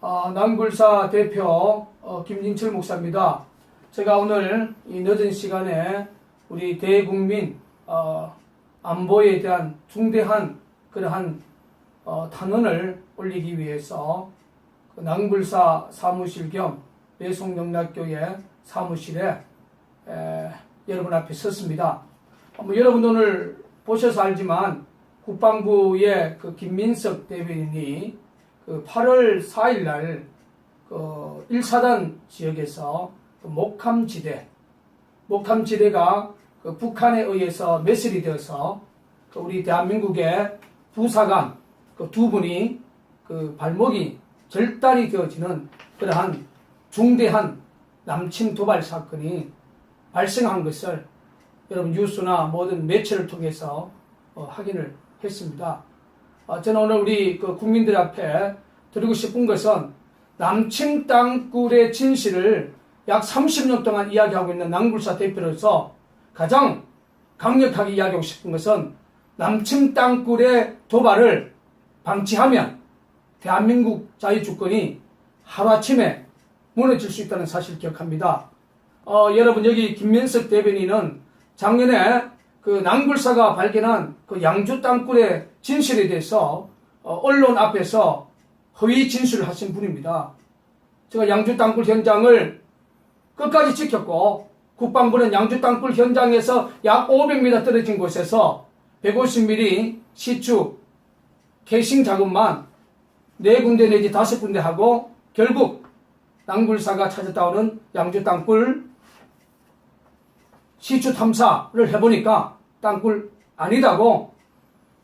남굴사 대표 김진철 목사입니다. 제가 오늘 이 늦은 시간에 우리 대국민 안보에 대한 중대한 그러한 탄원을 올리기 위해서 남굴사 사무실 겸 배송영락교회 사무실에 여러분 앞에 섰습니다. 여러분 오늘 보셔서 알지만 국방부의 그 김민석 대변인이 그 8월 4일 날 그 1사단 지역에서 그 목함지대가 그 북한에 의해서 매설이 되어서 그 우리 대한민국의 부사관 그 두 분이 그 발목이 절단이 되어지는 그러한 중대한 남침 도발 사건이 발생한 것을 여러분 뉴스나 모든 매체를 통해서 확인을 했습니다. 저는 오늘 우리 그 국민들 앞에 드리고 싶은 것은 남침 땅굴의 진실을 약 30년 동안 이야기하고 있는 남굴사 대표로서 가장 강력하게 이야기하고 싶은 것은 남침 땅굴의 도발을 방치하면 대한민국 자유주권이 하루아침에 무너질 수 있다는 사실을 기억합니다. 여러분 여기 김민석 대변인은 작년에 그 남굴사가 발견한 그 양주 땅굴의 진실에 대해서 언론 앞에서 허위 진술을 하신 분입니다. 제가 양주 땅굴 현장을 끝까지 지켰고 국방부는 양주 땅굴 현장에서 약 500m 떨어진 곳에서 150mm 시추 캐싱 작업만 4군데 내지 5군데 하고 결국 남굴사가 찾았다오는 양주 땅굴 시추 탐사를 해보니까 땅굴 아니다고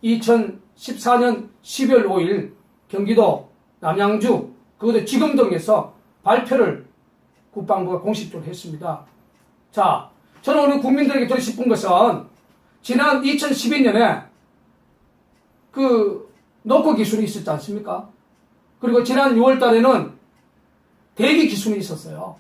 2014년 12월 5일 경기도 남양주 그것도 지검동에서 발표를 국방부가 공식적으로 했습니다. 자, 저는 오늘 국민들에게 드리고 싶은 것은 지난 2012년에 그 노코 기술이 있었지 않습니까? 그리고 지난 6월 달에는 대기 기술이 있었어요.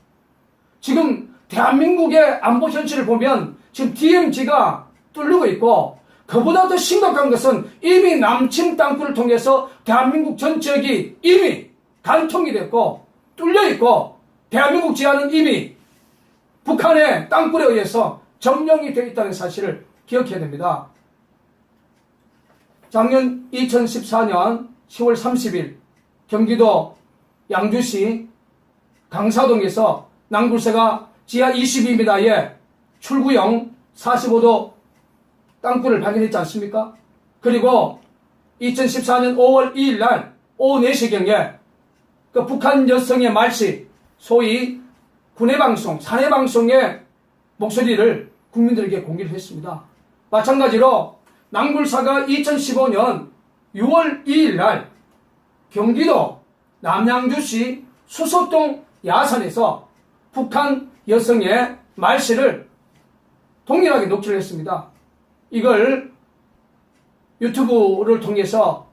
지금 대한민국의 안보 현실을 보면 지금 DMZ가 뚫리고 있고 그보다 더 심각한 것은 이미 남침 땅굴을 통해서 대한민국 전역이 이미 간통이 됐고 뚫려 있고 대한민국 지하는 이미 북한의 땅굴에 의해서 점령이 되어 있다는 사실을 기억해야 됩니다. 작년 2014년 10월 30일 경기도 양주시 강사동에서 남굴사가 지하 22m에 출구형 45도 땅굴을 발견했지 않습니까? 그리고 2014년 5월 2일 날 오후 4시경에 그 북한 여성의 말씨, 소위 군해방송, 사내방송의 목소리를 국민들에게 공개를 했습니다. 마찬가지로 남굴사가 2015년 6월 2일 날 경기도 남양주시 수석동 야산에서 북한 여성의 말씨를 동일하게 녹취를 했습니다. 이걸 유튜브를 통해서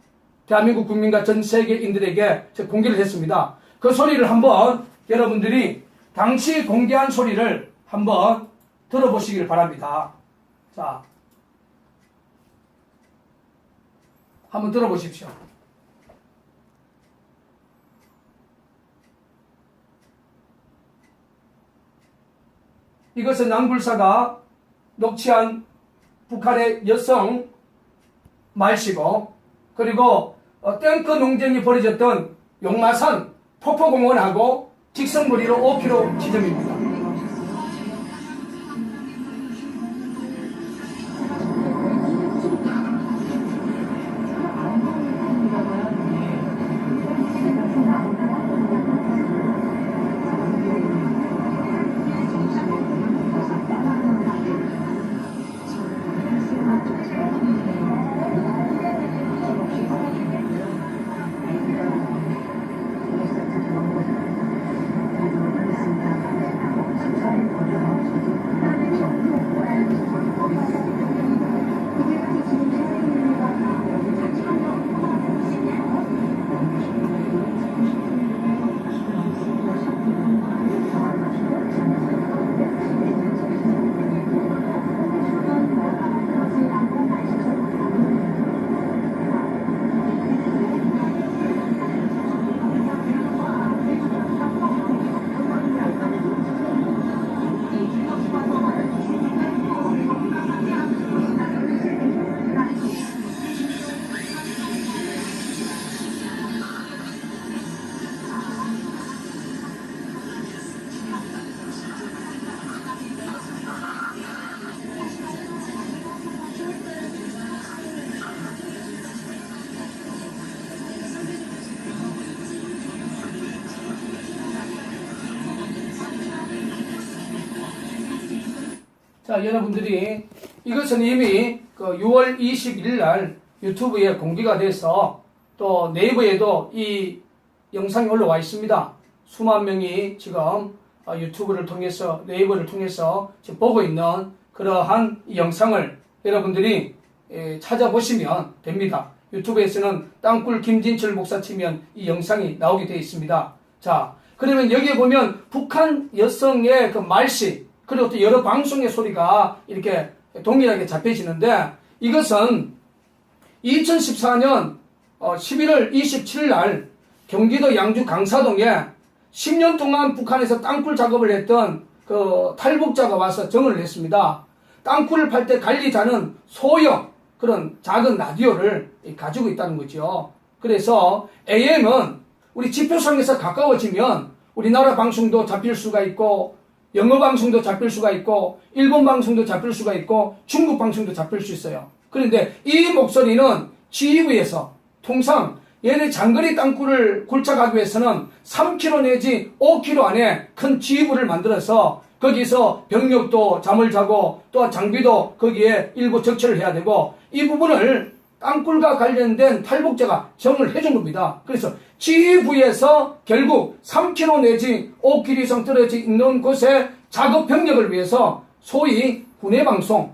대한민국 국민과 전 세계인들에게 공개를 했습니다. 그 소리를 한번 여러분들이 당시 공개한 소리를 한번 들어보시길 바랍니다. 자, 한번 들어보십시오. 이것은 남굴사가 녹취한 북한의 여성 말씨고 그리고 탱크 농정이 벌어졌던 용마산 폭포공원하고 직선거리로 5km 지점입니다. 자, 여러분들이 이것은 이미 그 6월 21일 날 유튜브에 공개가 돼서 또 네이버에도 이 영상이 올라와 있습니다. 수만 명이 지금 유튜브를 통해서 네이버를 통해서 지금 보고 있는 그러한 이 영상을 여러분들이 찾아보시면 됩니다. 유튜브에서는 땅굴 김진철 목사 치면 이 영상이 나오게 되어 있습니다. 자, 그러면 여기에 보면 북한 여성의 그 말씨 그리고 또 여러 방송의 소리가 이렇게 동일하게 잡혀지는데 이것은 2014년 11월 27일 날 경기도 양주 강사동에 10년 동안 북한에서 땅굴 작업을 했던 그 탈북자가 와서 증언을 했습니다. 땅굴을 팔 때 관리자는 소형 그런 작은 라디오를 가지고 있다는 거죠. 그래서 AM은 우리 지표상에서 가까워지면 우리나라 방송도 잡힐 수가 있고 영어 방송도 잡힐 수가 있고 일본 방송도 잡힐 수가 있고 중국 방송도 잡힐 수 있어요. 그런데 이 목소리는 지휘부에서 통상 얘네 장거리 땅굴을 굴착하기 위해서는 3km 내지 5km 안에 큰 지휘부를 만들어서 거기서 병력도 잠을 자고 또 장비도 거기에 일부 적처를 해야 되고 이 부분을 땅굴과 관련된 탈북자가 정을 해준 겁니다. 그래서 지휘부에서 결국 3km 내지 5km 이상 떨어져 있는 곳에 작업 병력을 위해서 소위 군외방송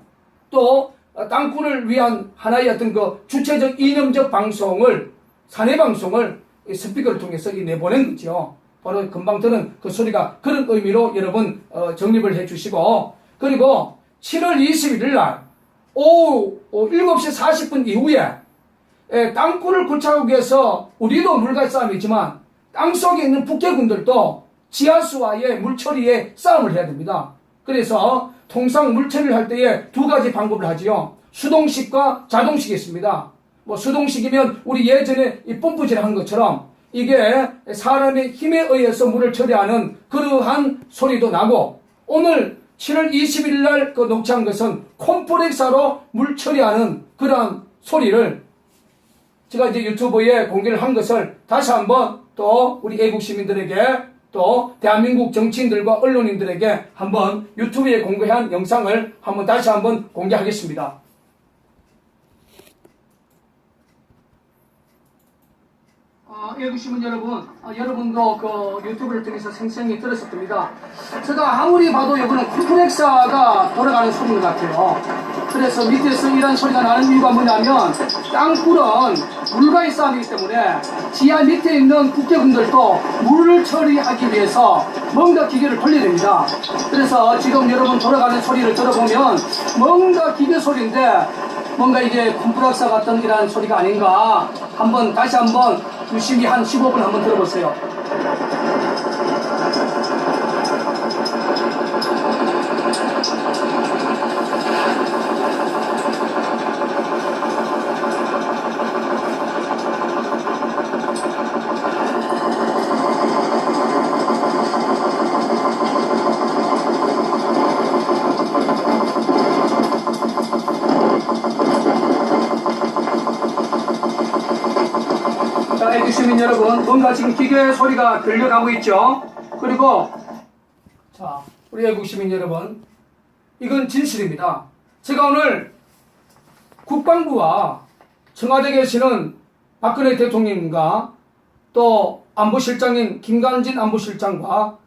또 땅굴을 위한 하나의 어떤 그 주체적 이념적 방송을 사내방송을 스피커를 통해서 내보낸 거죠. 바로 금방 들은 그 소리가 그런 의미로 여러분 정립을 해 주시고 그리고 7월 21일 날 오후 7시 40분 이후에 땅굴을 굴착하기 위해서 우리도 물갈 싸움이지만 땅속에 있는 북괴군들도 지하수와의 물처리에 싸움을 해야 됩니다. 그래서 통상 물처리를 할 때에 두 가지 방법을 하지요. 수동식과 자동식이 있습니다. 뭐 수동식이면 우리 예전에 이 펌프질 한 것처럼 이게 사람의 힘에 의해서 물을 처리하는 그러한 소리도 나고 오늘 7월 20일 날 그 녹취한 것은 콤프렉서로 물 처리하는 그러한 소리를 제가 이제 유튜브에 공개를 한 것을 다시 한번 또 우리 애국 시민들에게 또 대한민국 정치인들과 언론인들에게 한번 유튜브에 공개한 영상을 한번 다시 한번 공개하겠습니다. 애국 시민 여러분, 여러분도 그 유튜브를 통해서 생생히 들었을 겁니다. 제가 아무리 봐도 이거는 콤프렉서가 돌아가는 소리인 것 같아요. 그래서 밑에서 이런 소리가 나는 이유가 뭐냐면 땅굴은 물과의 싸움이기 때문에 지하 밑에 있는 국대군들도 물을 처리하기 위해서 뭔가 기계를 돌려야 됩니다. 그래서 지금 여러분 돌아가는 소리를 들어보면 뭔가 기계 소리인데 뭔가 이게 콤프렉서 같은 이런 소리가 아닌가 한번 다시 한번 유심히 한 15분 한번 들어보세요. 자, 애국 시민 여러분, 뭔가 지금 기계 소리가 들려가고 있죠? 그리고, 자, 우리 애국 시민 여러분, 이건 진실입니다. 제가 오늘 국방부와 청와대에 계시는 박근혜 대통령과 또 안보실장인 김관진 안보실장과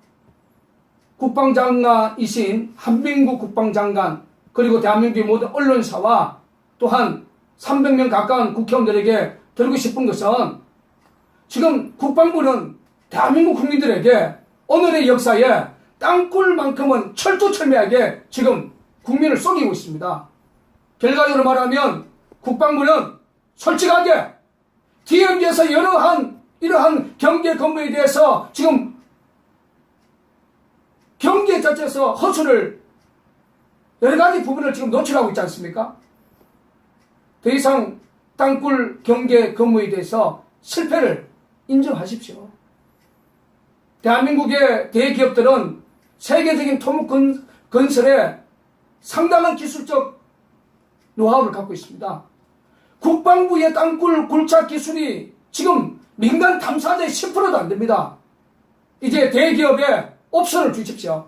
국방장관이신 한민국 국방장관 그리고 대한민국의 모든 언론사와 또한 300명 가까운 국회의원들에게 드리고 싶은 것은 지금 국방부는 대한민국 국민들에게 오늘의 역사에 땅굴만큼은 철두철미하게 지금 국민을 속이고 있습니다. 결과적으로 말하면 국방부는 솔직하게 DMZ에서 이러한 경계 건물에 대해서 지금 경계 자체에서 허술을 여러 가지 부분을 지금 노출하고 있지 않습니까? 더 이상 땅굴 경계 건물에 대해서 실패를 인정하십시오. 대한민국의 대기업들은 세계적인 토목 건설에 상당한 기술적 노하우를 갖고 있습니다. 국방부의 땅굴 굴착 기술이 지금 민간 탐사자의 10%도 안 됩니다. 이제 대기업에 옵션을 주십시오.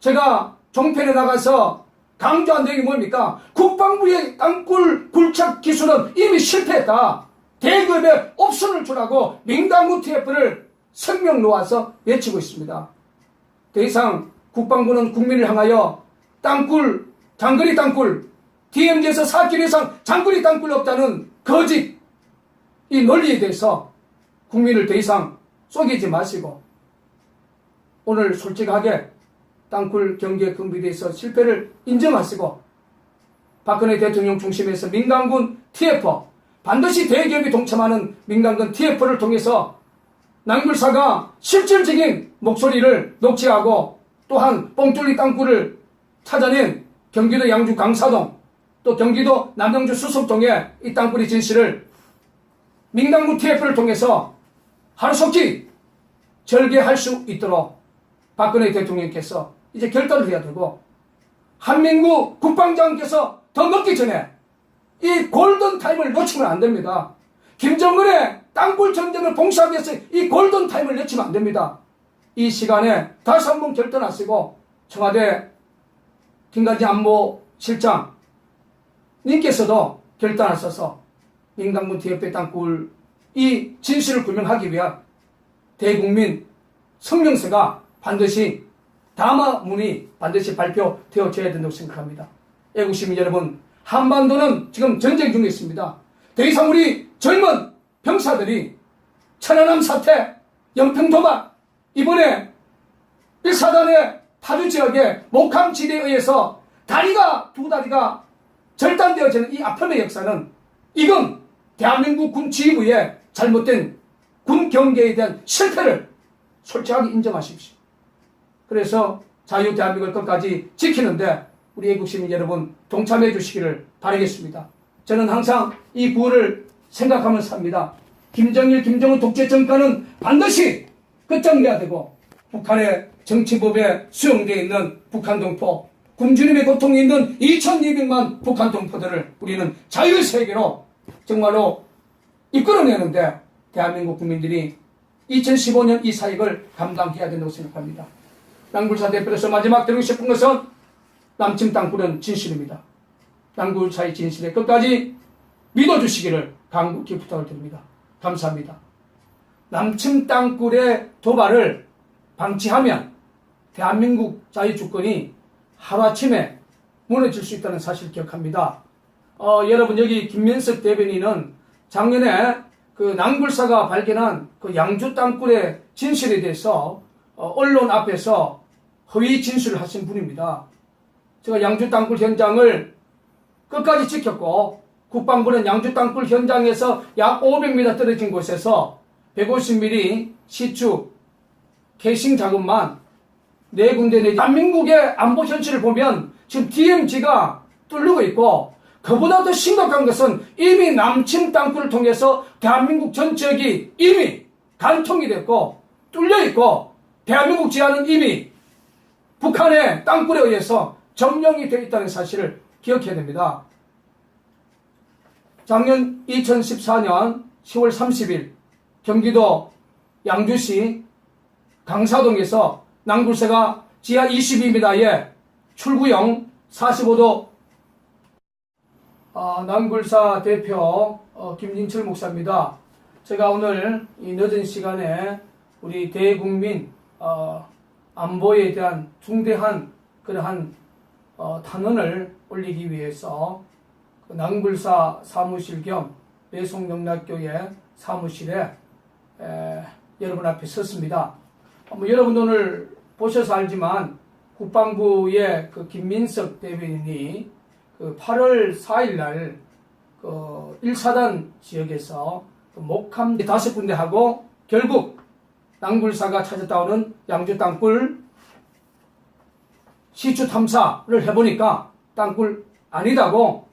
제가 종편에 나가서 강조한 내용이 뭡니까? 국방부의 땅굴 굴착 기술은 이미 실패했다. 대급에 옵션을 주라고 민간군 TF를 성명 놓아서 외치고 있습니다. 더 이상 국방부는 국민을 향하여 땅굴, 장거리 땅굴, DMZ에서 4km 이상 장거리 땅굴 없다는 거짓 이 논리에 대해서 국민을 더 이상 속이지 마시고 오늘 솔직하게 땅굴 경계 금비에 대해서 실패를 인정하시고 박근혜 대통령 중심에서 민간군 TF 반드시 대기업이 동참하는 민간군 TF를 통해서 낭굴사가 실질적인 목소리를 녹취하고 또한 뻥뚫리 땅굴을 찾아낸 경기도 양주 강사동 또 경기도 남양주 수성동의 이 땅굴의 진실을 민간군 TF를 통해서 하루속히 절개할 수 있도록 박근혜 대통령께서 이제 결단을 해야 되고 한민구 국방장께서 더 늦기 전에 이 골든타임을 놓치면 안 됩니다. 김정은의 땅굴 전쟁을 봉쇄하기 위해서 이 골든타임을 놓치면 안 됩니다. 이 시간에 다시 한번 결단하시고 청와대 김관진 안보실장 님께서도 결단하셔서 민간군 TF의 땅굴 이 진실을 규명하기 위한 대국민 성명서가 반드시 담화문이 반드시 발표되어져야 된다고 생각합니다. 애국시민 여러분, 한반도는 지금 전쟁 중에 있습니다. 더 이상 우리 젊은 병사들이 천안함 사태, 연평도박, 이번에 1사단의 파주 지역의 목함지대에 의해서 두 다리가 절단되어지는 이 아픔의 역사는 이건 대한민국 군 지휘부의 잘못된 군 경계에 대한 실패를 솔직하게 인정하십시오. 그래서 자유 대한민국을 끝까지 지키는데 우리 애국시민 여러분 동참해 주시기를 바라겠습니다. 저는 항상 이 구호를 생각하면서 삽니다. 김정일, 김정은 독재 정권은 반드시 끝장내야 되고 북한의 정치법에 수용되어 있는 북한 동포, 굶주림의 고통이 있는 2200만 북한 동포들을 우리는 자유의 세계로 정말로 이끌어내는데 대한민국 국민들이 2015년 이 사역을 감당해야 된다고 생각합니다. 낭굴사 대표로서 마지막 드리고 싶은 것은 남침 땅굴은 진실입니다. 낭굴사의 진실에 끝까지 믿어주시기를 간곡히 부탁을 드립니다. 감사합니다. 남침 땅굴의 도발을 방치하면 대한민국 자유주권이 하루아침에 무너질 수 있다는 사실을 기억합니다. 여러분 여기 김민석 대변인은 작년에 그 낭굴사가 발견한 그 양주 땅굴의 진실에 대해서 언론 앞에서 허위 진술을 하신 분입니다. 제가 양주 땅굴 현장을 끝까지 지켰고 국방부는 양주 땅굴 현장에서 약 500m 떨어진 곳에서 150mm 시추 캐싱 작업만 4군데 내지 대한민국의 안보 현실을 보면 지금 DMZ가 뚫리고 있고 그보다 더 심각한 것은 이미 남침 땅굴을 통해서 대한민국 전역이 이미 간통이 됐고 뚫려 있고 대한민국 지하는 이미 북한의 땅굴에 의해서 점령이 되어 있다는 사실을 기억해야 됩니다. 작년 2014년 10월 30일 경기도 양주시 강사동에서 낭굴사가 지하 22m에 출구형 45도 낭굴사 대표 김진철 목사입니다. 제가 오늘 이 늦은 시간에 우리 대국민 안보에 대한 중대한 그러한 탄원을 올리기 위해서 낭굴사 사무실 겸 배송영락교회 사무실에 여러분 앞에 섰습니다. 여러분 오늘 보셔서 알지만 국방부의 그 김민석 대변인이 그 8월 4일 날 그 1사단 지역에서 그 목함 5군데 하고 결국 낭굴사가 찾았다오는 양주 땅굴 시추 탐사를 해보니까 땅굴 아니다고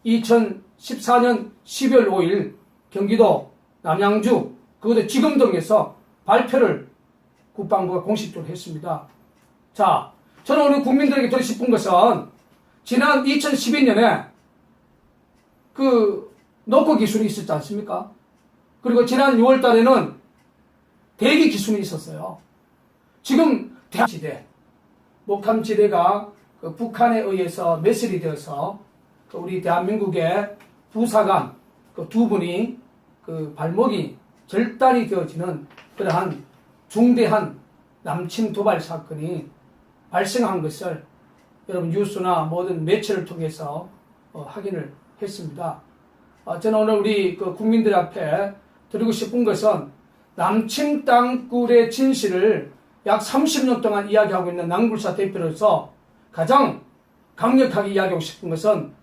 2014년 12월 5일 경기도 남양주 그것도 지금동에서 발표를 국방부가 공식적으로 했습니다. 자, 저는 오늘 국민들에게 드리고 싶은 것은 지난 2012년에 그 노코 기술이 있었지 않습니까? 그리고 지난 6월 달에는 대기 기술이 있었어요. 지금 대함지대, 목함지대가 그 북한에 의해서 매설이 되어서 그 우리 대한민국의 부사관 그 두 분이 그 발목이 절단이 되어지는 그러한 중대한 남침 도발 사건이 발생한 것을 여러분 뉴스나 모든 매체를 통해서 확인을 했습니다. 저는 오늘 우리 그 국민들 앞에 드리고 싶은 것은 남침 땅굴의 진실을 약 30년 동안 이야기하고 있는 낭굴사 대표로서 가장 강력하게 이야기하고 싶은 것은